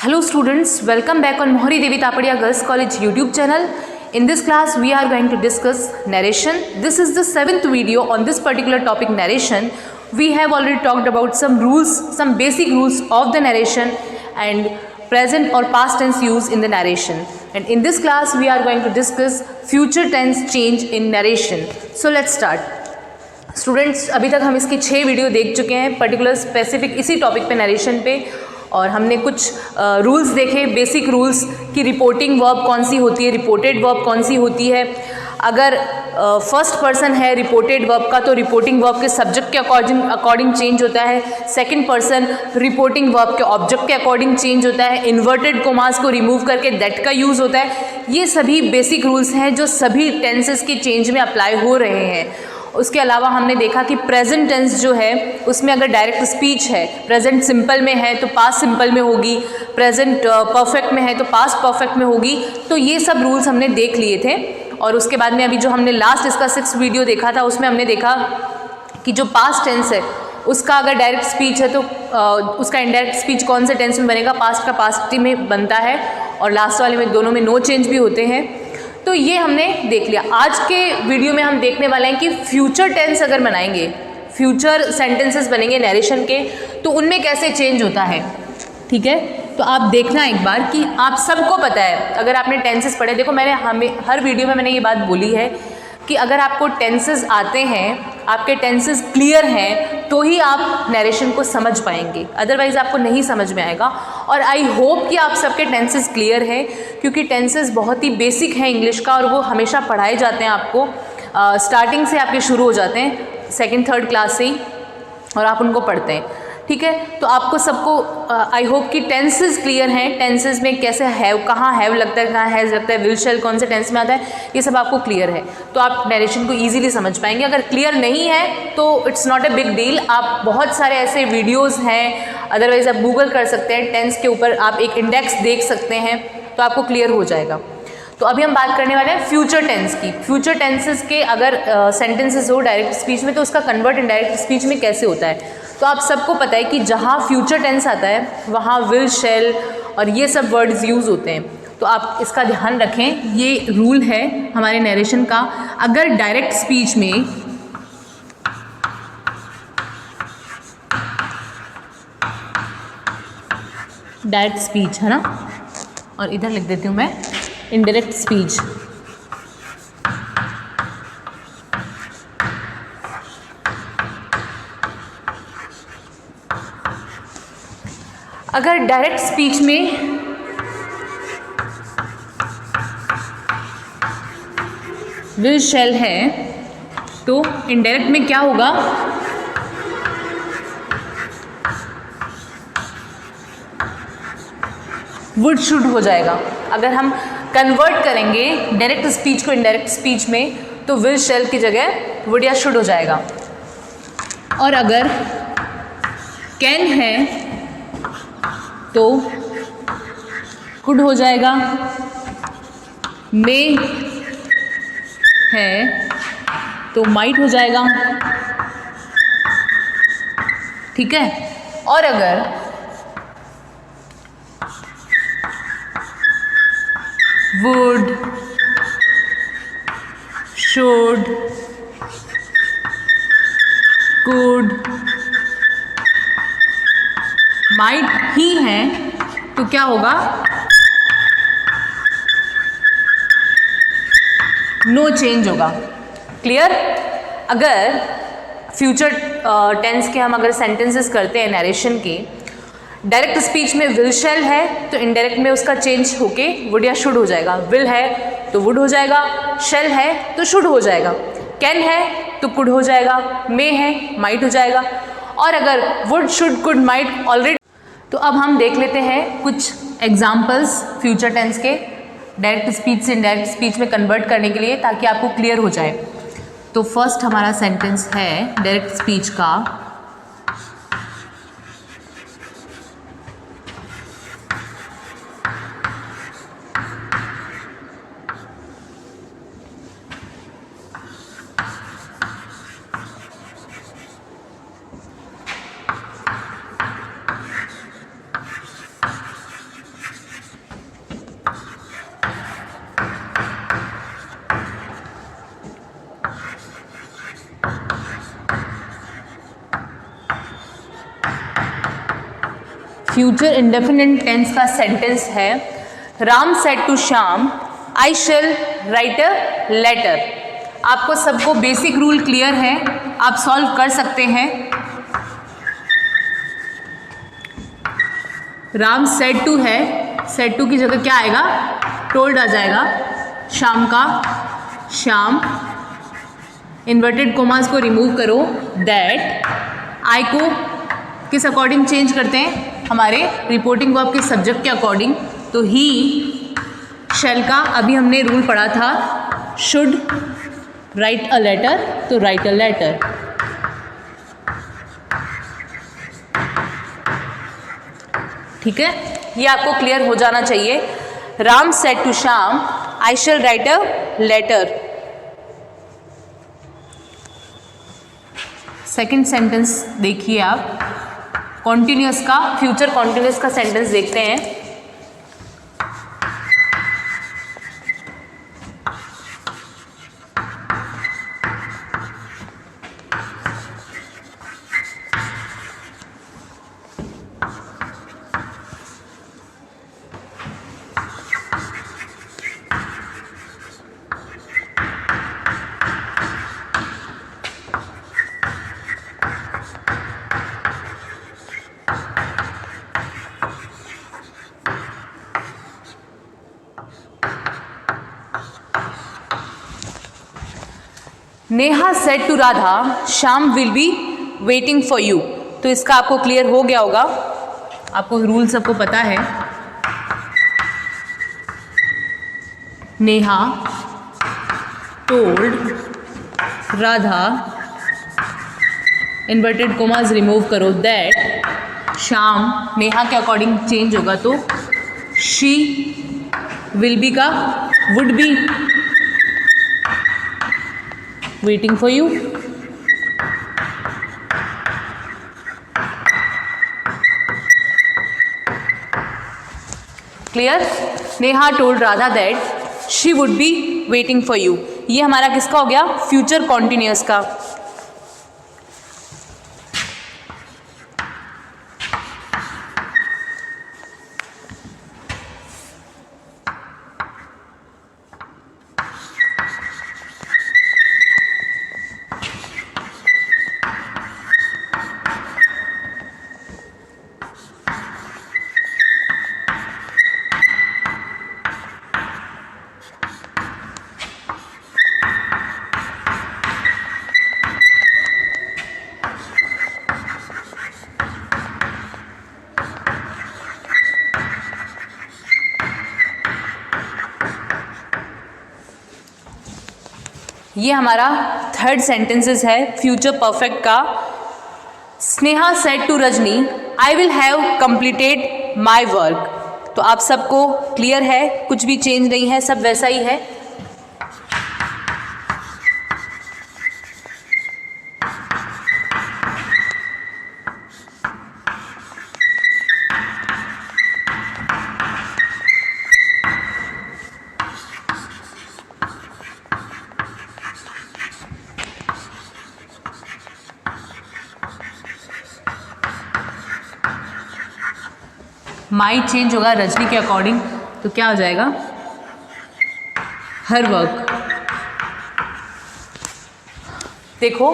Hello students, welcome back on Mohari Devi Tapadia Girls College YouTube channel. In this class we are going to discuss narration. This is the 7th video on this particular topic, narration. We have already talked about some rules, some basic rules of the narration and present or past tense use in the narration. And in this class we are going to discuss future tense change in narration. So let's start. Students, अभी तक हम इसकी 6 video देख चुके हैं particular specific इसी topic पे, narration पे, और हमने कुछ रूल्स देखे, बेसिक रूल्स कि रिपोर्टिंग वर्ब कौन सी होती है, रिपोर्टेड वर्ब कौन सी होती है। अगर फर्स्ट पर्सन है रिपोर्टेड वर्ब का तो रिपोर्टिंग वर्ब के सब्जेक्ट के अकॉर्डिंग चेंज होता है। सेकंड पर्सन रिपोर्टिंग वर्ब के ऑब्जेक्ट के अकॉर्डिंग चेंज होता है। इन्वर्टेड कोमास को रिमूव करके दैट का यूज़ होता है। ये सभी बेसिक रूल्स हैं जो सभी टेंसेस के चेंज में अप्लाई हो रहे हैं। उसके अलावा हमने देखा कि प्रेजेंट टेंस जो है उसमें अगर डायरेक्ट स्पीच है, प्रेजेंट सिंपल में है तो पास्ट सिंपल में होगी, प्रेजेंट परफेक्ट में है तो पास्ट परफेक्ट में होगी। तो ये सब रूल्स हमने देख लिए थे। और उसके बाद में अभी जो हमने लास्ट इसका 6 वीडियो देखा था उसमें हमने देखा कि जो पास्ट टेंस है उसका अगर डायरेक्ट स्पीच है तो उसका इनडायरेक्ट स्पीच कौन से टेंस में बनेगा, पास्ट का पास्ट में बनता है और लास्ट वाले में दोनों में नो चेंज भी होते हैं। तो ये हमने देख लिया। आज के वीडियो में हम देखने वाले हैं कि फ्यूचर टेंस अगर बनाएंगे, फ्यूचर सेंटेंसेस बनेंगे नरेशन के, तो उनमें कैसे चेंज होता है। ठीक है, तो आप देखना एक बार कि आप सबको पता है, अगर आपने टेंसेस पढ़े, देखो मैंने हर वीडियो में मैंने ये बात बोली है कि अगर आपको टेंसेस आते हैं, आपके टेंसेस क्लियर हैं, तो ही आप नरेशन को समझ पाएंगे, अदरवाइज़ आपको नहीं समझ में आएगा। और आई होप कि आप सबके टेंसेस क्लियर हैं, क्योंकि टेंसेस बहुत ही बेसिक है इंग्लिश का और वो हमेशा पढ़ाए जाते हैं आपको, स्टार्टिंग से आपके शुरू हो जाते हैं, 2nd 3rd क्लास से ही, और आप उनको पढ़ते हैं। ठीक है, तो आपको सबको आई होप कि टेंसेस क्लियर हैं, टेंसेस में कैसे हैव, कहाँ हैव लगता है, कहाँ हैज़ लगता है, विल शेल कौन से टेंस में आता है, ये सब आपको क्लियर है, तो आप नरेशन को ईजिली समझ पाएंगे। अगर क्लियर नहीं है तो it's not a big deal, आप बहुत सारे ऐसे वीडियोज़ हैं, अदरवाइज़ आप गूगल कर सकते हैं, टेंस के ऊपर आप एक इंडेक्स देख सकते हैं, तो आपको क्लियर हो जाएगा। तो अभी हम बात करने वाले हैं फ्यूचर टेंस की। फ्यूचर टेंसेस के अगर सेंटेंसेस हो डायरेक्ट स्पीच में तो उसका कन्वर्ट इनडायरेक्ट स्पीच में कैसे होता है। तो आप सबको पता है कि जहाँ फ्यूचर टेंस आता है वहाँ विल, शेल और ये सब वर्ड्स यूज़ होते हैं। तो आप इसका ध्यान रखें, ये रूल है हमारे नरेशन का। अगर डायरेक्ट स्पीच में डायरेक्ट स्पीच है ना, और इधर लिख देती हूँ मैं इनडायरेक्ट स्पीच, अगर डायरेक्ट स्पीच में विल, शेल है तो इनडायरेक्ट में क्या होगा, वुड, शुड हो जाएगा। अगर हम कन्वर्ट करेंगे डायरेक्ट स्पीच को इनडायरेक्ट स्पीच में तो विल, शेल की जगह वुड या शुड हो जाएगा। और अगर कैन है तो कुड हो जाएगा, मे है तो माइट हो जाएगा। ठीक है, और अगर वुड, शुड, कुड, माइट ही है तो क्या होगा, नो चेंज होगा। क्लियर। अगर फ्यूचर टेंस के हम अगर सेंटेंसेस करते हैं नरेशन के, डायरेक्ट स्पीच में विल, शेल है तो इनडायरेक्ट में उसका चेंज होके वुड या शुड हो जाएगा। विल है तो वुड हो जाएगा, शेल है तो शुड हो जाएगा, कैन है तो कुड हो जाएगा, मे है माइट हो जाएगा। और अगर would, should, could, might already. तो अब हम देख लेते हैं कुछ एग्जाम्पल्स फ्यूचर टेंस के डायरेक्ट स्पीच से इनडायरेक्ट स्पीच में कन्वर्ट करने के लिए, ताकि आपको क्लियर हो जाए। तो फर्स्ट हमारा सेंटेंस है डायरेक्ट स्पीच का, फ्यूचर इंडेफिनिट टेंस का सेंटेंस है Ram said to Shyam I shall write a letter. आपको सबको बेसिक रूल क्लियर है, आप सॉल्व कर सकते हैं। राम सेड टू है, सेड टू की जगह क्या आएगा, टोल्ड आ जाएगा। शाम का श्याम, इन्वर्टेड कोमास को रिमूव करो, दैट। आई को किस अकॉर्डिंग चेंज करते हैं, हमारे रिपोर्टिंग वर्ब के सब्जेक्ट के अकॉर्डिंग। तो ही, शेल का अभी हमने रूल पढ़ा था, शुड राइट अ लेटर, तो राइट अ लेटर। ठीक है, ये आपको क्लियर हो जाना चाहिए। Ram said to Shyam I shall write a letter. Second sentence देखिए आप, कॉन्टिन्यूस का, फ्यूचर कॉन्टिन्यूस का सेंटेंस देखते हैं। Neha said to Radha Shyam will be waiting for you. तो इसका आपको क्लियर हो गया होगा, आपको रूल सबको पता है। Neha told Radha, inverted commas remove करो, दैट। श्याम नेहा के अकॉर्डिंग चेंज होगा तो शी, विल बी का would be waiting for you. Clear? Neha told Radha that she would be waiting for you. ये हमारा किसका हो गया, फ्यूचर कॉन्टिन्यूअस का। ये हमारा थर्ड सेंटेंसेस है फ्यूचर परफेक्ट का। Sneha said to Rajni I will have completed my work. तो आप सबको क्लियर है, कुछ भी चेंज नहीं है, सब वैसा ही है। माइट चेंज होगा रजनी के अकॉर्डिंग, तो क्या हो जाएगा, हर वर्क। देखो,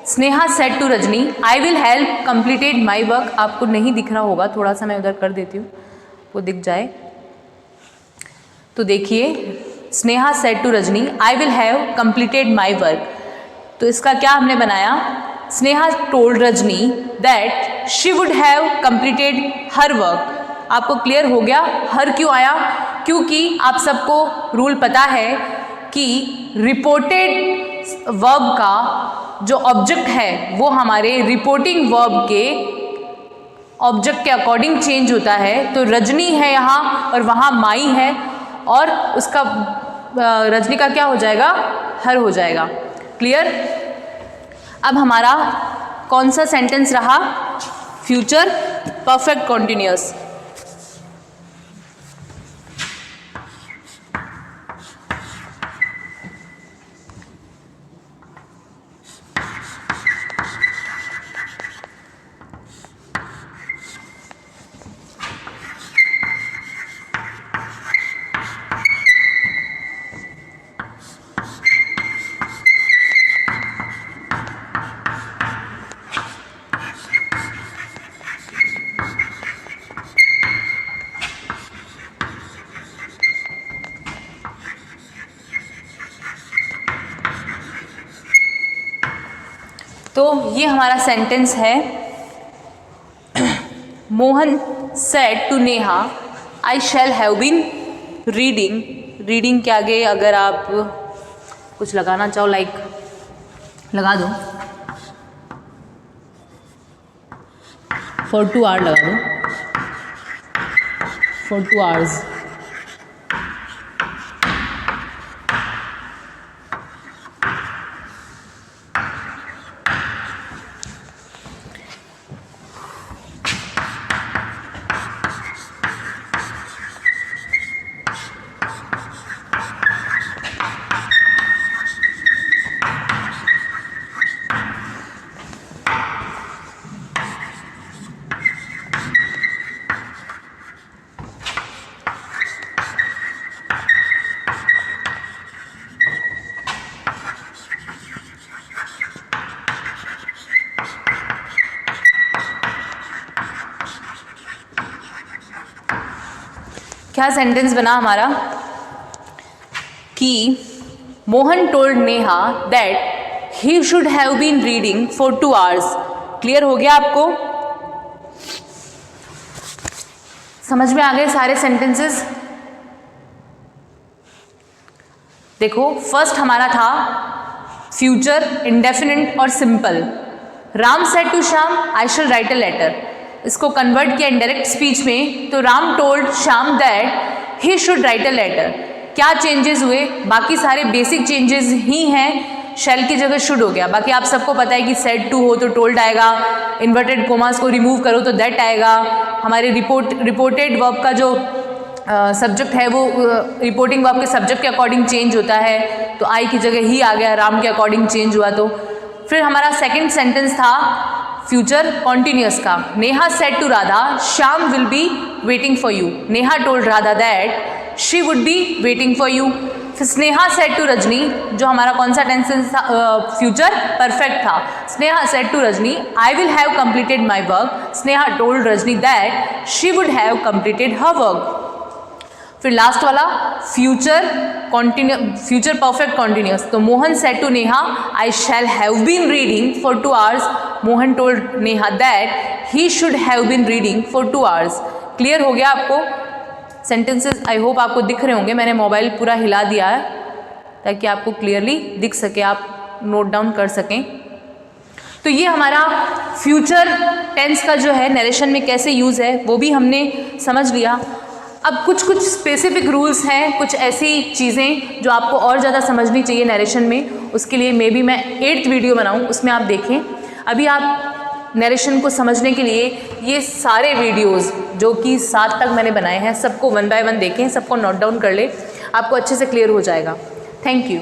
Sneha said to Rajni I will help completed my work. आपको नहीं दिख रहा होगा, थोड़ा सा मैं उधर कर देती हूँ, वो दिख जाए। तो देखिए, Sneha said to Rajni I will have completed my work. तो इसका क्या हमने बनाया, Sneha told Rajni that she would have completed her work. आपको क्लियर हो गया हर क्यों आया, क्योंकि आप सबको रूल पता है कि रिपोर्टेड वर्ब का जो ऑब्जेक्ट है वो हमारे रिपोर्टिंग वर्ब के ऑब्जेक्ट के अकॉर्डिंग चेंज होता है। तो रजनी है यहाँ और वहाँ माई है, और उसका रजनी का क्या हो जाएगा, हर हो जाएगा। क्लियर? अब हमारा कौन सा सेंटेंस रहा, फ्यूचर परफेक्ट कॉन्टिन्यूअस। तो ये हमारा सेंटेंस है, Mohan said to Neha I shall have been reading. Reading के आगे अगर आप कुछ लगाना चाहो, लाइक लगा दो, फॉर 2 आवर लगा दो, फॉर 2 आवर्स। क्या सेंटेंस बना हमारा कि Mohan told Neha that he should have been reading for 2 hours. Clear हो गया आपको? समझ में आ गए सारे सेंटेंसेस? देखो, फर्स्ट हमारा था फ्यूचर, इंडेफिनिट और simple. Ram said to Shyam I shall write a letter. इसको कन्वर्ट किया इनडायरेक्ट स्पीच में, तो Ram told Shyam that he should write a letter. क्या चेंजेस हुए? बाकी सारे बेसिक चेंजेस ही हैं, शैल की जगह शुड हो गया। बाकी आप सबको पता है कि सेड टू हो तो टोल्ड आएगा, इन्वर्टेड कोमास को रिमूव करो तो दैट आएगा। हमारे रिपोर्टेड वर्ब का जो सब्जेक्ट है वो रिपोर्टिंग वर्ब के सब्जेक्ट के अकॉर्डिंग चेंज होता है, तो आई की जगह ही आ गया, राम के अकॉर्डिंग चेंज हुआ। तो फिर हमारा सेकंड सेंटेंस था फ्यूचर कॉन्टिन्यूअस का। Neha said to Radha Shyam will be waiting for you. Neha told Radha that she would be waiting for you. फिर स्नेहा सेड टू रजनी, जो हमारा कौन सा टेंसेंस था? फ्यूचर परफेक्ट था। Sneha said to Rajni I will have completed my work. Sneha told Rajni that she would have completed her work. फिर last वाला future perfect continuous. तो Mohan said to Neha I shall have been reading for 2 hours. Mohan told Neha that he should have been reading for 2 hours. Clear हो गया आपको sentences? I hope आपको दिख रहे होंगे। मैंने मोबाइल पूरा हिला दिया है ताकि आपको क्लियरली दिख सके, आप नोट डाउन कर सकें। तो ये हमारा फ्यूचर टेंस का जो है नरेशन में कैसे यूज़ है वो भी हमने समझ लिया। अब कुछ स्पेसिफिक रूल्स हैं, कुछ ऐसी चीज़ें जो आपको और ज़्यादा समझनी चाहिए नरेशन में। उसके लिए मे बी मैं 8th वीडियो बनाऊँ, उसमें आप देखें। अभी आप नरेशन को समझने के लिए ये सारे वीडियोस जो कि 7 तक मैंने बनाए हैं, सबको 1 by 1 देखें, सबको नोट डाउन कर ले, आपको अच्छे से क्लियर हो जाएगा। Thank you.